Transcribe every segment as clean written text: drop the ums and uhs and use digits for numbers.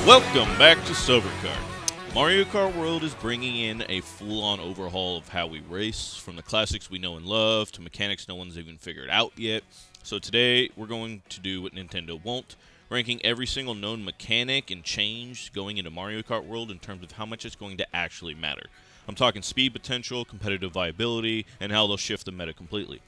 Welcome back to SoberKart. Mario Kart World is bringing in a full-on overhaul of how we race, from the classics we know and love to mechanics no one's even figured out yet. So today we're going to do what Nintendo won't, ranking every single known mechanic and change going into Mario Kart World in terms of how much it's going to actually matter. I'm talking speed potential, competitive viability, and how they'll shift the meta completely.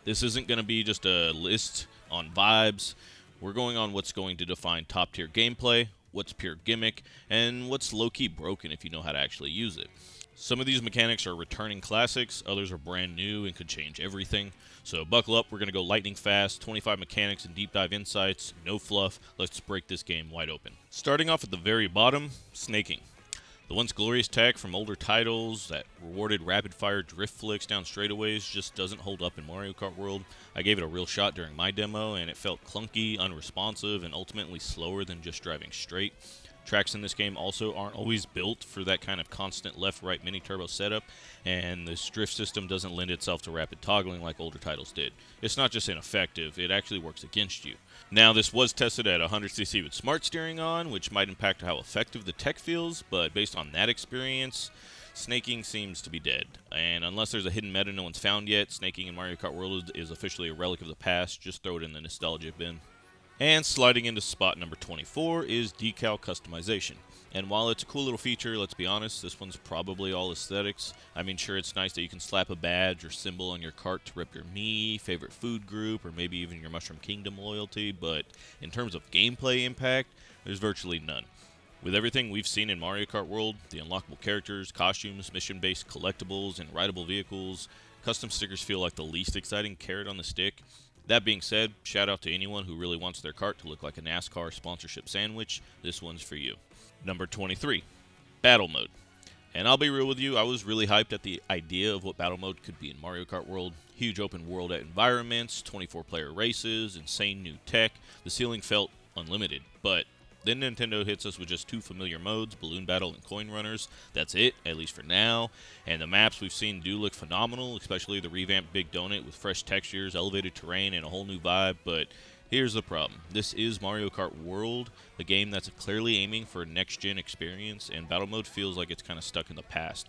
This isn't going to be just a list on vibes. We're going on what's going to define top-tier gameplay, what's pure gimmick, and what's low-key broken if you know how to actually use it. Some of these mechanics are returning classics, others are brand new and could change everything. So buckle up, we're going to go lightning fast, 25 mechanics and deep dive insights, no fluff, let's break this game wide open. Starting off at the very bottom, snaking. The once glorious tech from older titles that rewarded rapid-fire drift flicks down straightaways just doesn't hold up in Mario Kart World. I gave it a real shot during my demo, and it felt clunky, unresponsive, and ultimately slower than just driving straight. Tracks in this game also aren't always built for that kind of constant left-right mini-turbo setup, and this drift system doesn't lend itself to rapid toggling like older titles did. It's not just ineffective, it actually works against you. Now, this was tested at 100cc with smart steering on, which might impact how effective the tech feels, but based on that experience, snaking seems to be dead. And unless there's a hidden meta no one's found yet, snaking in Mario Kart World is officially a relic of the past. Just throw it in the nostalgia bin. And sliding into spot number 24 is decal customization. And while it's a cool little feature, let's be honest, this one's probably all aesthetics. I mean, sure, it's nice that you can slap a badge or symbol on your cart to rep your Mii, favorite food group, or maybe even your Mushroom Kingdom loyalty, but in terms of gameplay impact, there's virtually none. With everything we've seen in Mario Kart World, the unlockable characters, costumes, mission-based collectibles, and rideable vehicles, custom stickers feel like the least exciting carrot on the stick. That being said, shout out to anyone who really wants their cart to look like a NASCAR sponsorship sandwich. This one's for you. Number 23, Battle Mode. And I'll be real with you, I was really hyped at the idea of what Battle Mode could be in Mario Kart World. Huge open world environments, 24-player races, insane new tech. The ceiling felt unlimited, but then Nintendo hits us with just two familiar modes, Balloon Battle and Coin Runners. That's it, at least for now. And the maps we've seen do look phenomenal, especially the revamped Big Donut with fresh textures, elevated terrain, and a whole new vibe. But here's the problem. This is Mario Kart World, a game that's clearly aiming for a next-gen experience, and Battle Mode feels like it's kind of stuck in the past.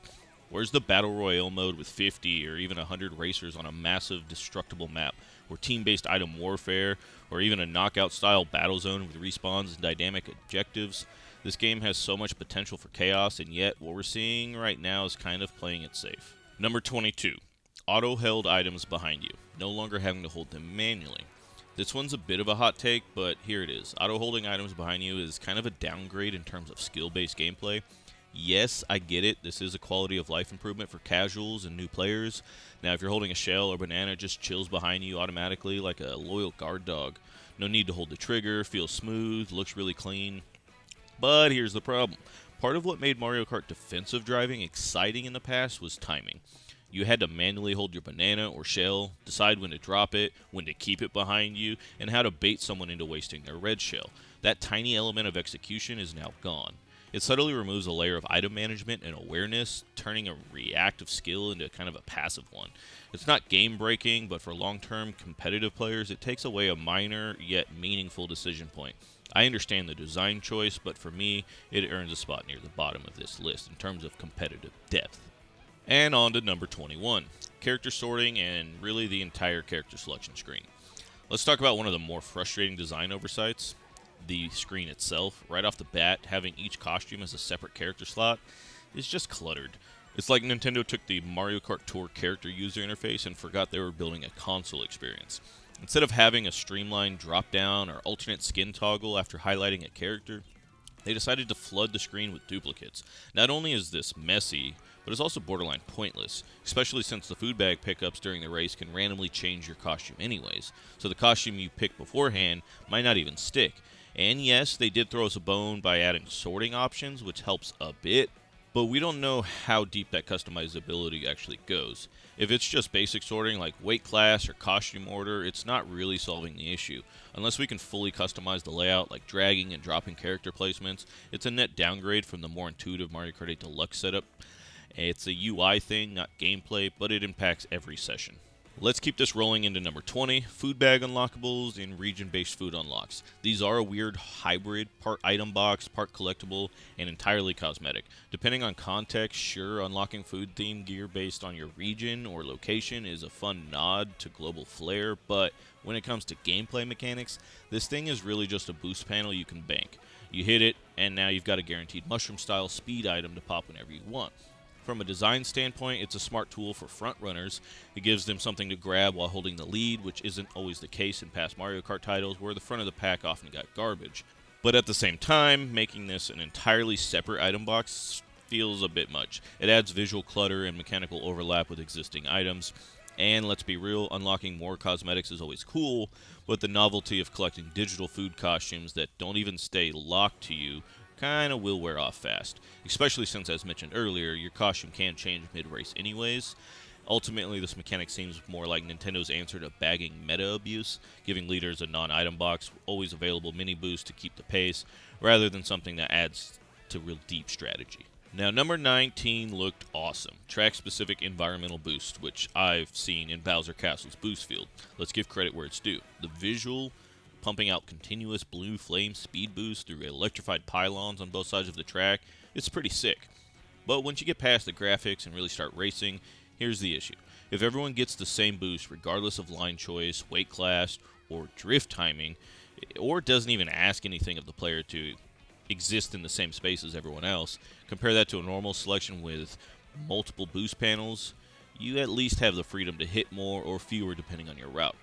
Where's the Battle Royale mode with 50 or even 100 racers on a massive, destructible map, or team-based item warfare, or even a knockout-style battle zone with respawns and dynamic objectives? This game has so much potential for chaos, and yet what we're seeing right now is kind of playing it safe. Number 22. Auto-held items behind you, no longer having to hold them manually. This one's a bit of a hot take, but here it is. Auto-holding items behind you is kind of a downgrade in terms of skill-based gameplay. Yes, I get it. This is a quality of life improvement for casuals and new players. Now, if you're holding a shell or banana, it just chills behind you automatically like a loyal guard dog. No need to hold the trigger, feels smooth, looks really clean. But here's the problem. Part of what made Mario Kart defensive driving exciting in the past was timing. You had to manually hold your banana or shell, decide when to drop it, when to keep it behind you, and how to bait someone into wasting their red shell. That tiny element of execution is now gone. It subtly removes a layer of item management and awareness, turning a reactive skill into kind of a passive one. It's not game-breaking, but for long-term competitive players, it takes away a minor yet meaningful decision point. I understand the design choice, but for me, it earns a spot near the bottom of this list in terms of competitive depth. And on to number 21, character sorting and really the entire character selection screen. Let's talk about one of the more frustrating design oversights. The screen itself, right off the bat, having each costume as a separate character slot is just cluttered. It's like Nintendo took the Mario Kart Tour character user interface and forgot they were building a console experience. Instead of having a streamlined drop-down or alternate skin toggle after highlighting a character, they decided to flood the screen with duplicates. Not only is this messy, but it's also borderline pointless, especially since the food bag pickups during the race can randomly change your costume anyways, so the costume you pick beforehand might not even stick. And yes, they did throw us a bone by adding sorting options, which helps a bit, but we don't know how deep that customizability actually goes. If it's just basic sorting like weight class or costume order, it's not really solving the issue. Unless we can fully customize the layout like dragging and dropping character placements, it's a net downgrade from the more intuitive Mario Kart 8 Deluxe setup. It's a UI thing, not gameplay, but it impacts every session. Let's keep this rolling into number 20, food bag unlockables and region-based food unlocks. These are a weird hybrid, part item box, part collectible, and entirely cosmetic. Depending on context, sure, unlocking food-themed gear based on your region or location is a fun nod to global flair, but when it comes to gameplay mechanics, this thing is really just a boost panel you can bank. You hit it, and now you've got a guaranteed mushroom-style speed item to pop whenever you want. From a design standpoint, it's a smart tool for front runners. It gives them something to grab while holding the lead, which isn't always the case in past Mario Kart titles where the front of the pack often got garbage. But at the same time, making this an entirely separate item box feels a bit much. It adds visual clutter and mechanical overlap with existing items. And let's be real, unlocking more cosmetics is always cool, but the novelty of collecting digital food costumes that don't even stay locked to you kinda will wear off fast, especially since, as mentioned earlier, your costume can change mid-race anyways. Ultimately, this mechanic seems more like Nintendo's answer to bagging meta abuse, giving leaders a non-item box, always available mini boost to keep the pace, rather than something that adds to real deep strategy. Now, number 19 looked awesome. Track-specific environmental boost, which I've seen in Bowser Castle's boost field. Let's give credit where it's due. The visual pumping out continuous blue flame speed boost through electrified pylons on both sides of the track, it's pretty sick. But once you get past the graphics and really start racing, here's the issue. If everyone gets the same boost regardless of line choice, weight class, or drift timing, or doesn't even ask anything of the player to exist in the same space as everyone else, compare that to a normal selection with multiple boost panels, you at least have the freedom to hit more or fewer depending on your route.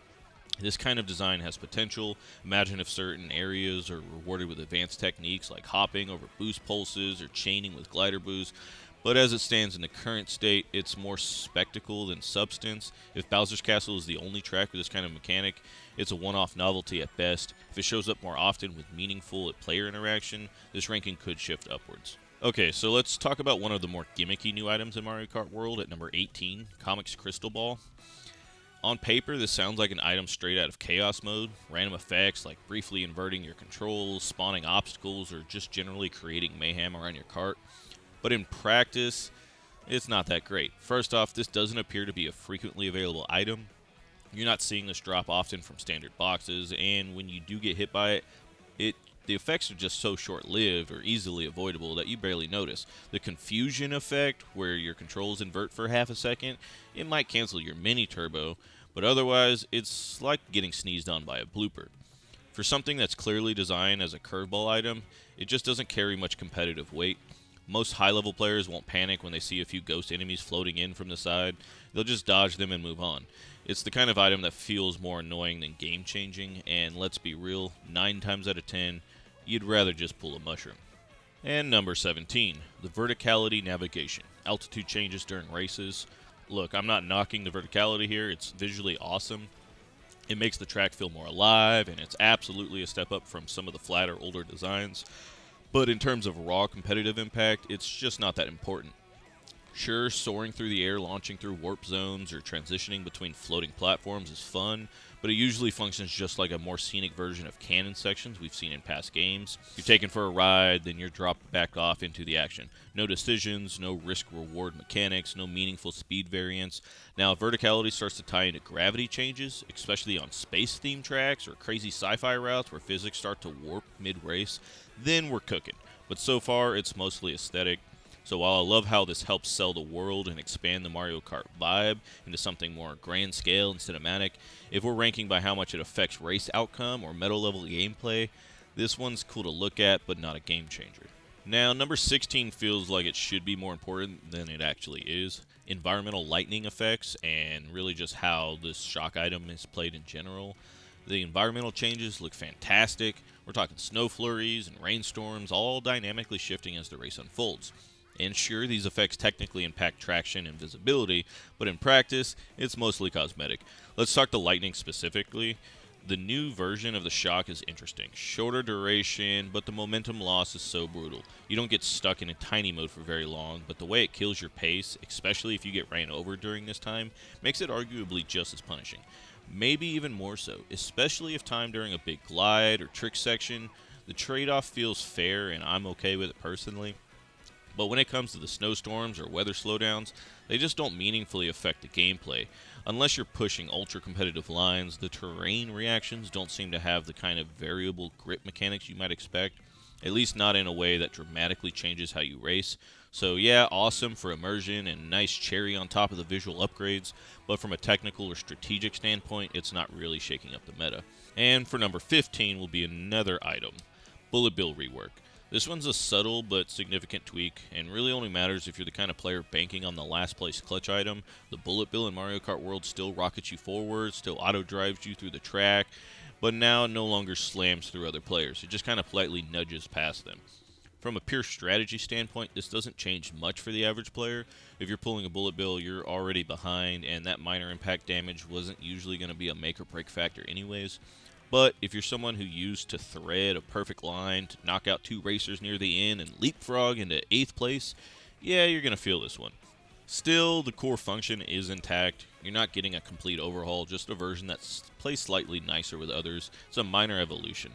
This kind of design has potential. Imagine if certain areas are rewarded with advanced techniques like hopping over boost pulses or chaining with glider boosts, but as it stands in the current state, it's more spectacle than substance. If Bowser's Castle is the only track with this kind of mechanic, it's a one-off novelty at best. If it shows up more often with meaningful player interaction, this ranking could shift upwards. Okay, so let's talk about one of the more gimmicky new items in Mario Kart World at number 18, Comic's Crystal Ball. On paper, this sounds like an item straight out of Chaos Mode. Random effects like briefly inverting your controls, spawning obstacles, or just generally creating mayhem around your cart. But in practice, it's not that great. First off, this doesn't appear to be a frequently available item. You're not seeing this drop often from standard boxes, and when you do get hit by it, the effects are just so short-lived or easily avoidable that you barely notice. The confusion effect, where your controls invert for half a second, it might cancel your mini turbo, but otherwise, it's like getting sneezed on by a blooper. For something that's clearly designed as a curveball item, it just doesn't carry much competitive weight. Most high-level players won't panic when they see a few ghost enemies floating in from the side. They'll just dodge them and move on. It's the kind of item that feels more annoying than game-changing, and let's be real, 9 times out of 10, you'd rather just pull a mushroom. And number 17, the verticality navigation. Altitude changes during races. Look, I'm not knocking the verticality here. It's visually awesome. It makes the track feel more alive, and it's absolutely a step up from some of the flatter, older designs. But in terms of raw competitive impact, it's just not that important. Sure, soaring through the air, launching through warp zones, or transitioning between floating platforms is fun, but it usually functions just like a more scenic version of cannon sections we've seen in past games. You're taken for a ride, then you're dropped back off into the action. No decisions, no risk-reward mechanics, no meaningful speed variance. Now, if verticality starts to tie into gravity changes, especially on space-themed tracks or crazy sci-fi routes where physics start to warp mid-race, then we're cooking. But so far, it's mostly aesthetic. So while I love how this helps sell the world and expand the Mario Kart vibe into something more grand scale and cinematic, if we're ranking by how much it affects race outcome or medal level gameplay, this one's cool to look at, but not a game changer. Now, number 16 feels like it should be more important than it actually is. Environmental lightning effects, and really just how this shock item is played in general. The environmental changes look fantastic. We're talking snow flurries and rainstorms, all dynamically shifting as the race unfolds. And sure, these effects technically impact traction and visibility, but in practice, it's mostly cosmetic. Let's talk the lightning specifically. The new version of the shock is interesting. Shorter duration, but the momentum loss is so brutal. You don't get stuck in a tiny mode for very long, but the way it kills your pace, especially if you get ran over during this time, makes it arguably just as punishing. Maybe even more so, especially if timed during a big glide or trick section. The trade-off feels fair, and I'm okay with it personally. But when it comes to the snowstorms or weather slowdowns, they just don't meaningfully affect the gameplay. Unless you're pushing ultra-competitive lines, the terrain reactions don't seem to have the kind of variable grip mechanics you might expect, at least not in a way that dramatically changes how you race. So yeah, awesome for immersion and nice cherry on top of the visual upgrades, but from a technical or strategic standpoint, it's not really shaking up the meta. And for number 15 will be another item, Bullet Bill rework. This one's a subtle but significant tweak, and really only matters if you're the kind of player banking on the last place clutch item. The Bullet Bill in Mario Kart World still rockets you forward, still auto-drives you through the track, but now no longer slams through other players. It just kind of politely nudges past them. From a pure strategy standpoint, this doesn't change much for the average player. If you're pulling a Bullet Bill, you're already behind, and that minor impact damage wasn't usually going to be a make or break factor anyways. But if you're someone who used to thread a perfect line to knock out 2 racers near the end and leapfrog into 8th place, yeah, you're going to feel this one. Still, the core function is intact. You're not getting a complete overhaul, just a version that plays slightly nicer with others. It's a minor evolution.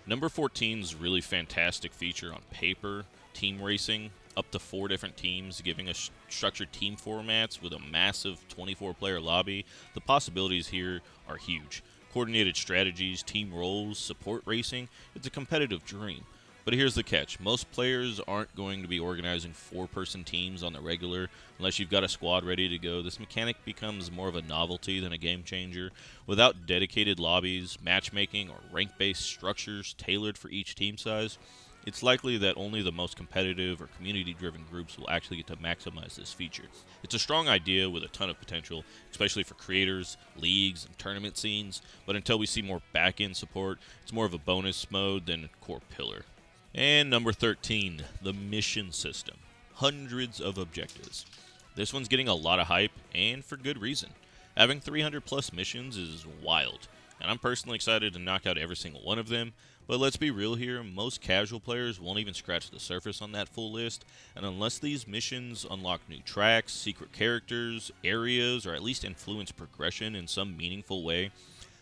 Number 14's really fantastic feature on paper, team racing, up to 4 different teams, giving us structured team formats with a massive 24-player lobby. The possibilities here are huge. Coordinated strategies, team roles, support racing, it's a competitive dream. But here's the catch. Most players aren't going to be organizing 4-person teams on the regular. Unless you've got a squad ready to go, this mechanic becomes more of a novelty than a game changer. Without dedicated lobbies, matchmaking, or rank-based structures tailored for each team size, it's likely that only the most competitive or community-driven groups will actually get to maximize this feature. It's a strong idea with a ton of potential, especially for creators, leagues, and tournament scenes, but until we see more back-end support, it's more of a bonus mode than a core pillar. And number 13, the mission system. Hundreds of objectives. This one's getting a lot of hype, and for good reason. Having 300 plus missions is wild, and I'm personally excited to knock out every single one of them. But let's be real here, most casual players won't even scratch the surface on that full list, and unless these missions unlock new tracks, secret characters, areas, or at least influence progression in some meaningful way,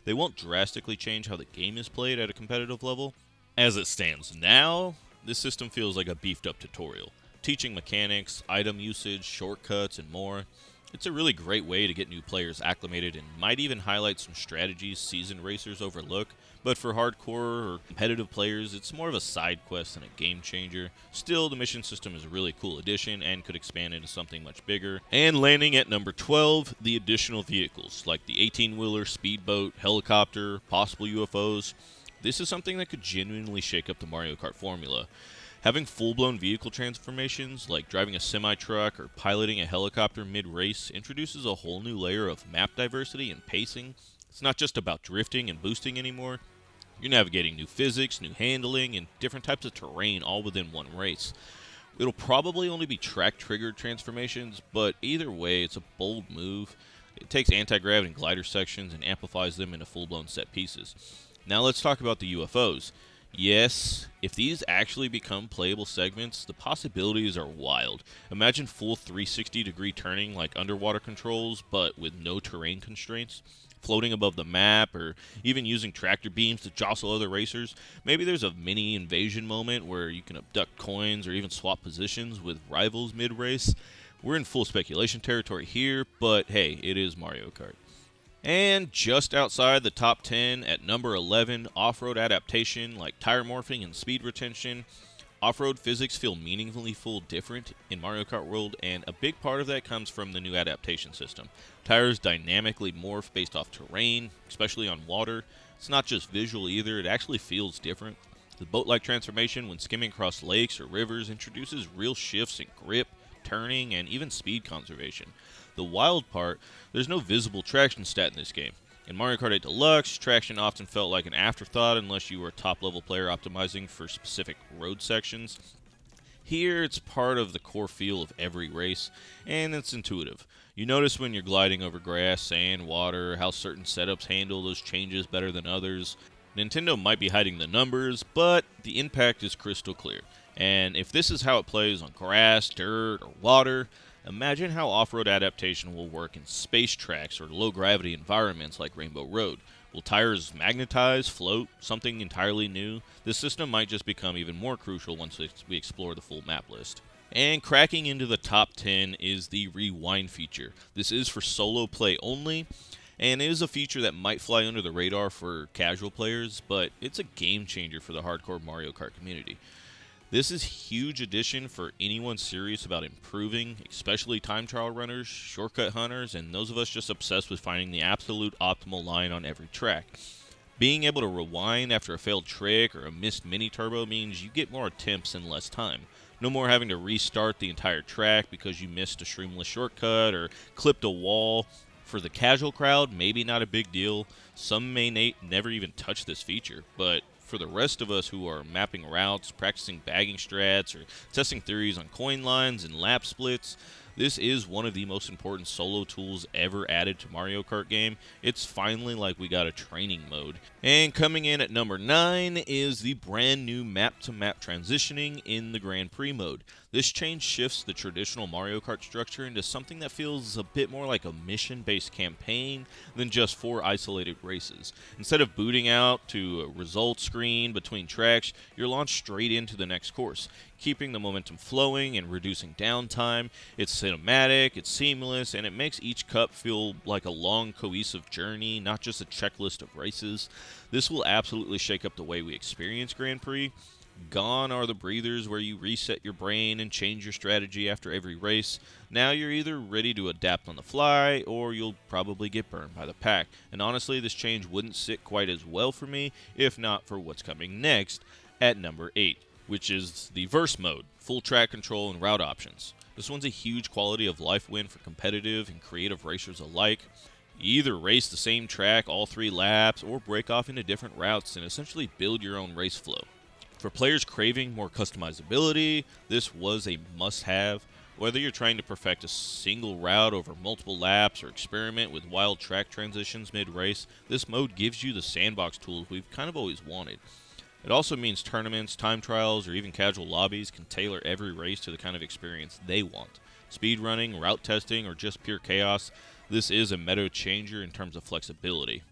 they won't drastically change how the game is played at a competitive level. As it stands now, this system feels like a beefed up tutorial, teaching mechanics, item usage, shortcuts, and more. It's a really great way to get new players acclimated and might even highlight some strategies seasoned racers overlook, but for hardcore or competitive players, it's more of a side quest than a game changer. Still, the mission system is a really cool addition and could expand into something much bigger. And landing at number 12, the additional vehicles, like the 18-wheeler, speedboat, helicopter, possible UFOs. This is something that could genuinely shake up the Mario Kart formula. Having full-blown vehicle transformations, like driving a semi-truck or piloting a helicopter mid-race, introduces a whole new layer of map diversity and pacing. It's not just about drifting and boosting anymore. You're navigating new physics, new handling, and different types of terrain all within one race. It'll probably only be track-triggered transformations, but either way, it's a bold move. It takes anti-gravity and glider sections and amplifies them into full-blown set pieces. Now let's talk about the UFOs. Yes, if these actually become playable segments, the possibilities are wild. Imagine full 360-degree turning like underwater controls, but with no terrain constraints. Floating above the map, or even using tractor beams to jostle other racers. Maybe there's a mini invasion moment where you can abduct coins or even swap positions with rivals mid-race. We're in full speculation territory here, but hey, it is Mario Kart. And just outside the top 10 at number 11, off-road adaptation like tire morphing and speed retention. Off-road physics feel meaningfully different in Mario Kart World, and a big part of that comes from the new adaptation system. Tires dynamically morph based off terrain, especially on water. It's not just visual either, it actually feels different. The boat-like transformation when skimming across lakes or rivers introduces real shifts in grip, turning, and even speed conservation. The wild part, there's no visible traction stat in this game. In Mario Kart 8 Deluxe, traction often felt like an afterthought unless you were a top-level player optimizing for specific road sections. Here, it's part of the core feel of every race, and it's intuitive. You notice when you're gliding over grass, sand, water, how certain setups handle those changes better than others. Nintendo might be hiding the numbers, but the impact is crystal clear. And if this is how it plays on grass, dirt, or water, imagine how off-road adaptation will work in space tracks or low-gravity environments like Rainbow Road. Will tires magnetize, float, something entirely new? This system might just become even more crucial once we explore the full map list. And cracking into the top 10 is the rewind feature. This is for solo play only, and it is a feature that might fly under the radar for casual players, but it's a game changer for the hardcore Mario Kart community. This is a huge addition for anyone serious about improving, especially time trial runners, shortcut hunters, and those of us just obsessed with finding the absolute optimal line on every track. Being able to rewind after a failed trick or a missed mini turbo means you get more attempts in less time. No more having to restart the entire track because you missed a streamless shortcut or clipped a wall. For the casual crowd, maybe not a big deal. Some may never even touch this feature, but for the rest of us who are mapping routes, practicing bagging strats, or testing theories on coin lines and lap splits, this is one of the most important solo tools ever added to Mario Kart game. It's finally like we got a training mode. And coming in at number 9 is the brand new map-to-map transitioning in the Grand Prix mode. This change shifts the traditional Mario Kart structure into something that feels a bit more like a mission-based campaign than just 4 isolated races. Instead of booting out to a results screen between tracks, you're launched straight into the next course, keeping the momentum flowing and reducing downtime. It's cinematic, it's seamless, and it makes each cup feel like a long, cohesive journey, not just a checklist of races. This will absolutely shake up the way we experience Grand Prix. Gone are the breathers where you reset your brain and change your strategy after every race. Now you're either ready to adapt on the fly, or you'll probably get burned by the pack. And honestly, this change wouldn't sit quite as well for me if not for what's coming next at number 8, which is the Verse mode, full track control and route options. This one's a huge quality of life win for competitive and creative racers alike. You either race the same track all 3 laps, or break off into different routes and essentially build your own race flow. For players craving more customizability, this was a must-have. Whether you're trying to perfect a single route over multiple laps or experiment with wild track transitions mid-race, this mode gives you the sandbox tools we've kind of always wanted. It also means tournaments, time trials, or even casual lobbies can tailor every race to the kind of experience they want. Speedrunning, route testing, or just pure chaos, this is a meta changer in terms of flexibility.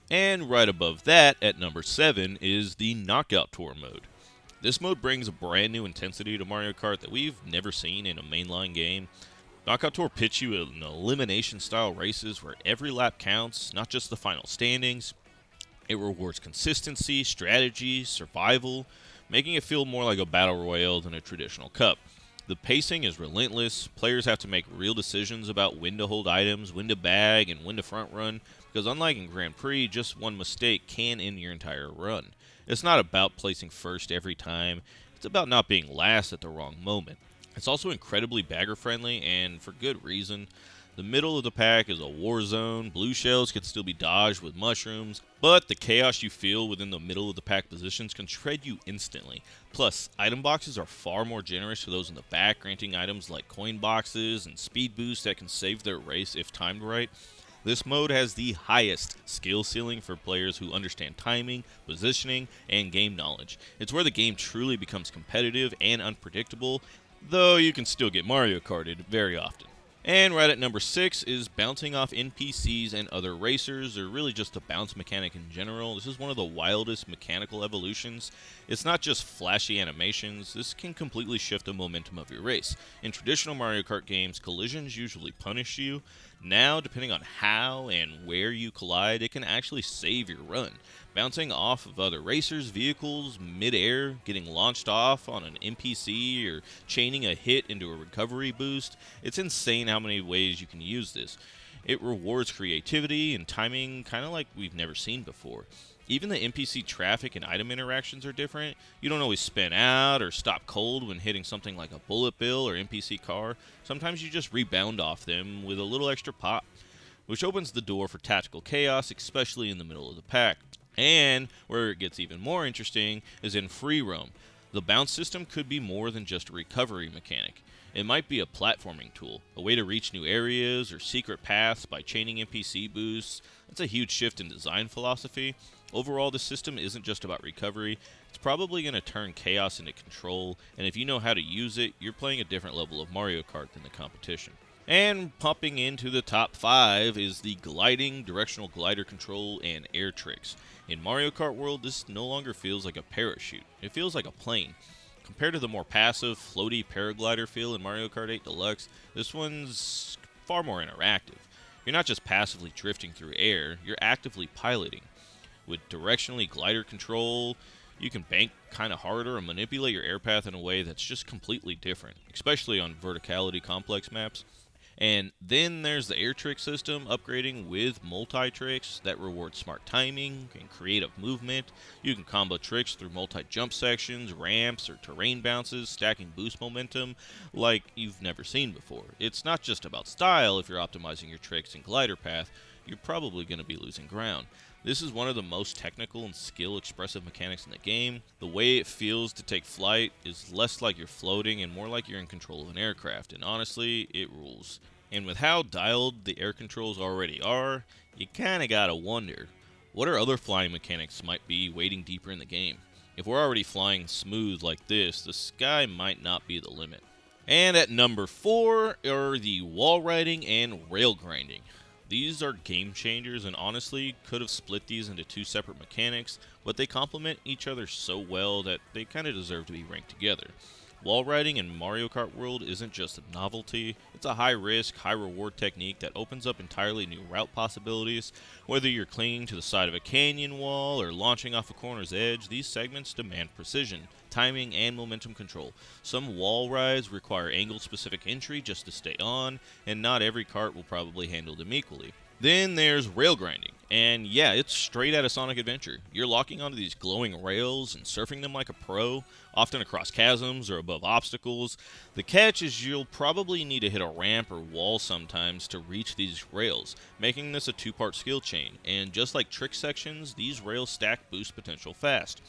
And right above that, at number 7, is the Knockout Tour mode. This mode brings a brand new intensity to Mario Kart that we've never seen in a mainline game. Knockout Tour pits you in elimination-style races where every lap counts, not just the final standings. It rewards consistency, strategy, survival, making it feel more like a battle royale than a traditional cup. The pacing is relentless. Players have to make real decisions about when to hold items, when to bag, and when to front run, because unlike in Grand Prix, just one mistake can end your entire run. It's not about placing first every time, it's about not being last at the wrong moment. It's also incredibly bagger friendly, and for good reason. The middle of the pack is a war zone. Blue shells can still be dodged with mushrooms, but the chaos you feel within the middle of the pack positions can shred you instantly. Plus, item boxes are far more generous to those in the back, granting items like coin boxes and speed boosts that can save their race if timed right. This mode has the highest skill ceiling for players who understand timing, positioning, and game knowledge. It's where the game truly becomes competitive and unpredictable, though you can still get Mario Karted very often. And right at number 6 is bouncing off NPCs and other racers, or really just the bounce mechanic in general. This is one of the wildest mechanical evolutions. It's not just flashy animations, this can completely shift the momentum of your race. In traditional Mario Kart games, collisions usually punish you. Now, depending on how and where you collide, it can actually save your run. Bouncing off of other racers' vehicles mid-air, getting launched off on an NPC, or chaining a hit into a recovery boost, it's insane how many ways you can use this. It rewards creativity and timing kind of like we've never seen before. Even the NPC traffic and item interactions are different. You don't always spin out or stop cold when hitting something like a bullet bill or NPC car. Sometimes you just rebound off them with a little extra pop, which opens the door for tactical chaos, especially in the middle of the pack. And where it gets even more interesting is in free roam. The bounce system could be more than just a recovery mechanic. It might be a platforming tool, a way to reach new areas or secret paths by chaining NPC boosts. That's a huge shift in design philosophy. Overall, this system isn't just about recovery. It's probably going to turn chaos into control, and if you know how to use it, you're playing a different level of Mario Kart than the competition. And popping into the top 5 is the gliding, directional glider control, and air tricks. In Mario Kart World, this no longer feels like a parachute. It feels like a plane. Compared to the more passive, floaty paraglider feel in Mario Kart 8 Deluxe, this one's far more interactive. You're not just passively drifting through air, you're actively piloting. With directionally glider control, you can bank kind of harder and manipulate your air path in a way that's just completely different, especially on verticality complex maps. And then there's the air trick system, upgrading with multi-tricks that reward smart timing and creative movement. You can combo tricks through multi-jump sections, ramps, or terrain bounces, stacking boost momentum like you've never seen before. It's not just about style. If you're optimizing your tricks and glider path, you're probably going to be losing ground. This is one of the most technical and skill-expressive mechanics in the game. The way it feels to take flight is less like you're floating and more like you're in control of an aircraft, and honestly, it rules. And with how dialed the air controls already are, you kinda gotta wonder, what are other flying mechanics might be waiting deeper in the game? If we're already flying smooth like this, the sky might not be the limit. And at number 4 are the wall riding and rail grinding. These are game changers, and honestly could have split these into two separate mechanics, but they complement each other so well that they kind of deserve to be ranked together. Wall riding in Mario Kart World isn't just a novelty, it's a high-risk, high-reward technique that opens up entirely new route possibilities. Whether you're clinging to the side of a canyon wall or launching off a corner's edge, these segments demand precision, timing, and momentum control. Some wall rides require angle-specific entry just to stay on, and not every kart will probably handle them equally. Then there's rail grinding, and yeah, it's straight out of Sonic Adventure. You're locking onto these glowing rails and surfing them like a pro, often across chasms or above obstacles. The catch is you'll probably need to hit a ramp or wall sometimes to reach these rails, making this a two-part skill chain, and just like trick sections, these rails stack boost potential fast.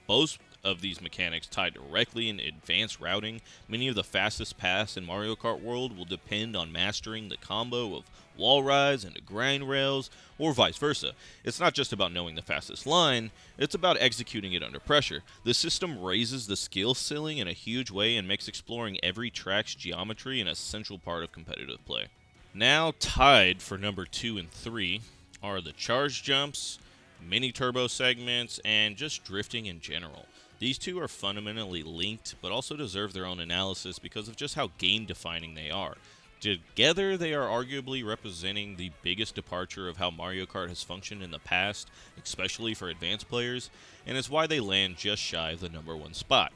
Both of these mechanics tie directly in advanced routing. Many of the fastest paths in Mario Kart World will depend on mastering the combo of wall rides and grind rails, or vice versa. It's not just about knowing the fastest line, it's about executing it under pressure. The system raises the skill ceiling in a huge way and makes exploring every track's geometry an essential part of competitive play. Now tied for number 2 and 3 are the charge jumps, mini turbo segments, and just drifting in general. These two are fundamentally linked, but also deserve their own analysis because of just how game-defining they are. Together, they are arguably representing the biggest departure of how Mario Kart has functioned in the past, especially for advanced players, and it's why they land just shy of the number 1 spot.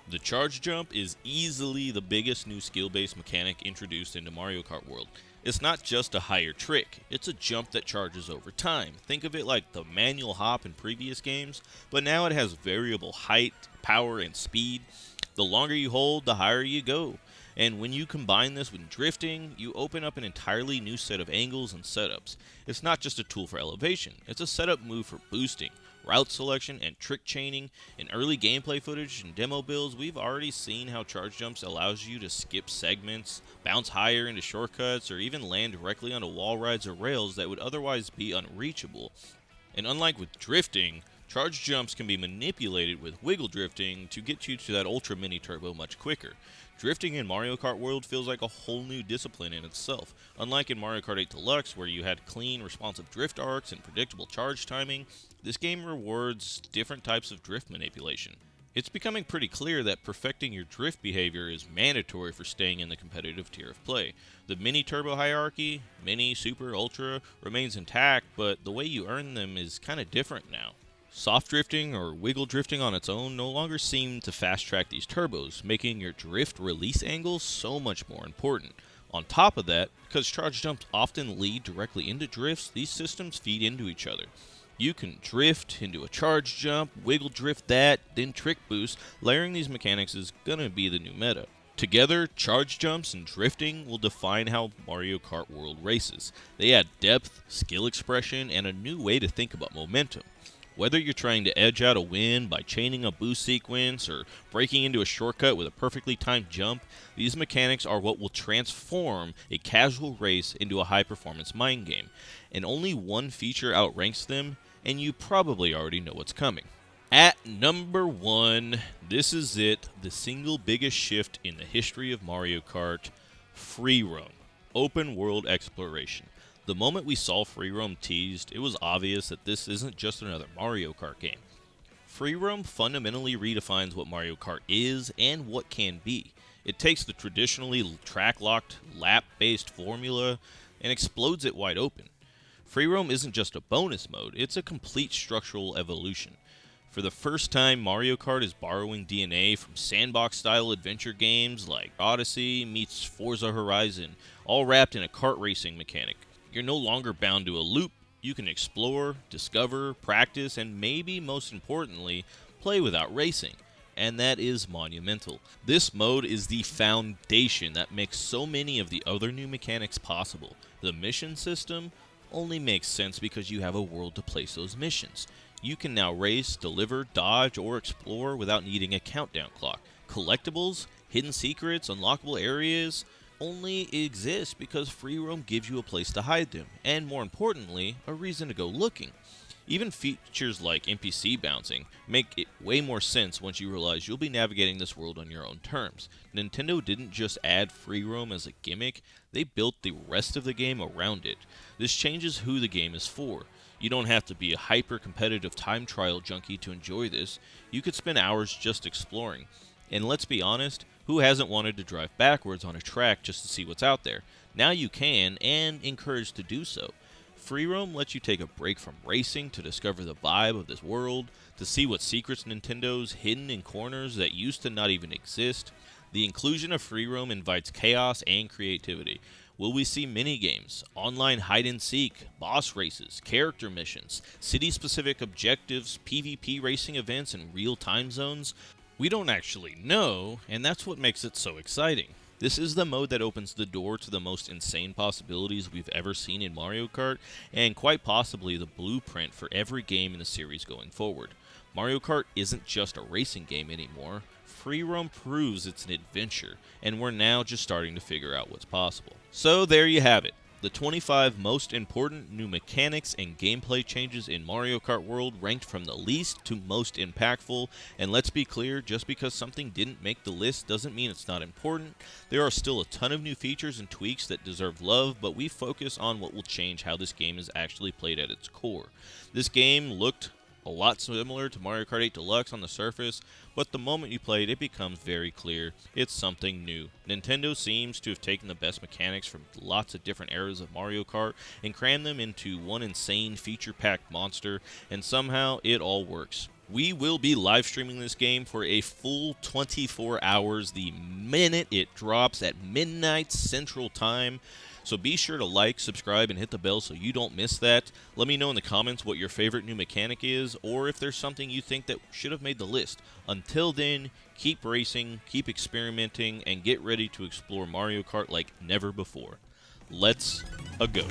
The charge jump is easily the biggest new skill-based mechanic introduced into Mario Kart World. It's not just a higher trick, it's a jump that charges over time. Think of it like the manual hop in previous games, but now it has variable height, power, and speed. The longer you hold, the higher you go. And when you combine this with drifting, you open up an entirely new set of angles and setups. It's not just a tool for elevation, it's a setup move for boosting, route selection, and trick chaining. In early gameplay footage and demo builds, we've already seen how charge jumps allows you to skip segments, bounce higher into shortcuts, or even land directly onto wall rides or rails that would otherwise be unreachable. And unlike with drifting, charge jumps can be manipulated with wiggle drifting to get you to that ultra mini turbo much quicker. Drifting in Mario Kart World feels like a whole new discipline in itself. Unlike in Mario Kart 8 Deluxe, where you had clean, responsive drift arcs and predictable charge timing, this game rewards different types of drift manipulation. It's becoming pretty clear that perfecting your drift behavior is mandatory for staying in the competitive tier of play. The mini turbo hierarchy, mini, super, ultra, remains intact, but the way you earn them is kind of different now. Soft drifting or wiggle drifting on its own no longer seem to fast track these turbos, making your drift release angle so much more important. On top of that, because charge jumps often lead directly into drifts, these systems feed into each other. You can drift into a charge jump, wiggle drift that, then trick boost. Layering these mechanics is gonna be the new meta. Together, charge jumps and drifting will define how Mario Kart World races. They add depth, skill expression, and a new way to think about momentum. Whether you're trying to edge out a win by chaining a boost sequence or breaking into a shortcut with a perfectly timed jump, these mechanics are what will transform a casual race into a high-performance mind game. And only one feature outranks them, and you probably already know what's coming. At number 1, this is it, the single biggest shift in the history of Mario Kart: free roam, open world exploration. The moment we saw free roam teased, it was obvious that this isn't just another Mario Kart game. Free roam fundamentally redefines what Mario Kart is and what can be. It takes the traditionally track-locked, lap-based formula and explodes it wide open. Free roam isn't just a bonus mode, it's a complete structural evolution. For the first time, Mario Kart is borrowing DNA from sandbox-style adventure games like Odyssey meets Forza Horizon, all wrapped in a kart racing mechanic. You're no longer bound to a loop. You can explore, discover, practice, and maybe most importantly, play without racing. And that is monumental. This mode is the foundation that makes so many of the other new mechanics possible. The mission system only makes sense because you have a world to place those missions. You can now race, deliver, dodge, or explore without needing a countdown clock. Collectibles, hidden secrets, unlockable areas only exist because free roam gives you a place to hide them, and more importantly, a reason to go looking. Even features like NPC bouncing make it way more sense once you realize you'll be navigating this world on your own terms. Nintendo didn't just add free roam as a gimmick, they built the rest of the game around it. This changes who the game is for. You don't have to be a hyper-competitive time trial junkie to enjoy this. You could spend hours just exploring. And let's be honest, who hasn't wanted to drive backwards on a track just to see what's out there? Now you can, and encouraged to do so. Free roam lets you take a break from racing to discover the vibe of this world, to see what secrets Nintendo's hidden in corners that used to not even exist. The inclusion of free roam invites chaos and creativity. Will we see mini-games, online hide-and-seek, boss races, character missions, city-specific objectives, PvP racing events, and real time zones? We don't actually know, and that's what makes it so exciting. This is the mode that opens the door to the most insane possibilities we've ever seen in Mario Kart, and quite possibly the blueprint for every game in the series going forward. Mario Kart isn't just a racing game anymore. Free roam proves it's an adventure, and we're now just starting to figure out what's possible. So there you have it. The 25 most important new mechanics and gameplay changes in Mario Kart World ranked from the least to most impactful, and let's be clear, just because something didn't make the list doesn't mean it's not important. There are still a ton of new features and tweaks that deserve love, but we focus on what will change how this game is actually played at its core. This game looked a lot similar to Mario Kart 8 Deluxe on the surface, but the moment you play it, it becomes very clear it's something new. Nintendo seems to have taken the best mechanics from lots of different eras of Mario Kart and crammed them into one insane feature-packed monster, and somehow it all works. We will be live streaming this game for a full 24 hours the minute it drops at midnight Central Time. So be sure to like, subscribe, and hit the bell so you don't miss that. Let me know in the comments what your favorite new mechanic is, or if there's something you think that should have made the list. Until then, keep racing, keep experimenting, and get ready to explore Mario Kart like never before. Let's-a go.